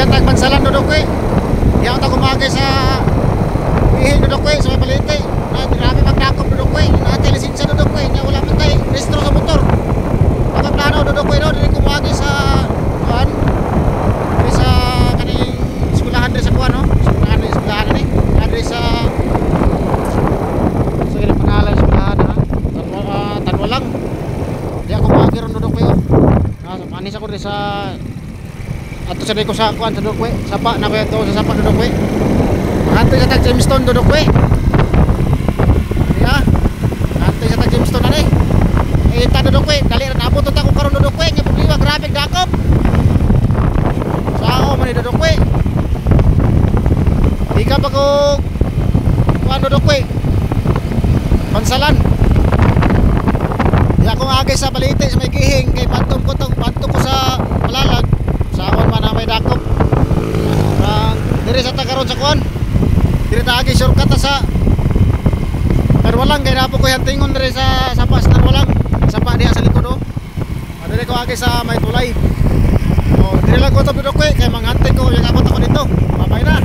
Diyan tagbansalan dudok ko eh. Diyan ako kumagay sa ihing dudok ko eh, sa Balite. Grabe magdakop dudok ko eh. Natin lisensya dudok ko eh. Wala man tayo restro sa motor. Ang plano dudok ko eh, dili kumagay sa kuan. Sa kaning eskwelahan diri sa kuan no. Eskwelahan ni. Adre sa sige pangalan sa eskwelahan ha. Tanwa lang. Di ako kumagay ron dudok ko eh. Manis ako diri sa ato sa ko sa kuan sa dudok ko eh. Sapa na ko to sa sapa dudok ko eh. Antay sa tag Jamestown dudok ko eh. Ya. Antay sa tag Jamestown na eh. Ita dudok ko eh. Dali ra nabot ta ko karon dudok ko eh. Nya problema grabe dakop. Sao man dudok ko eh. Di ka pa ko kuan dudok ko eh. Pansalan. Di ako agay sa Balite sa may gihing kay pantong ko sa Malalag. Saon man na may dakop. Diri sa tagaron sa kuan. Diri ta agi shortcut sa Narwalang kay napo ko hantingon diri sa Sapas Narwalang. Sapa diha sa likod oh. Diri ko agi sa may tulay. Oh, diri lang ko ta bidok kay manghanting ko yung abot ako dito. Babay na.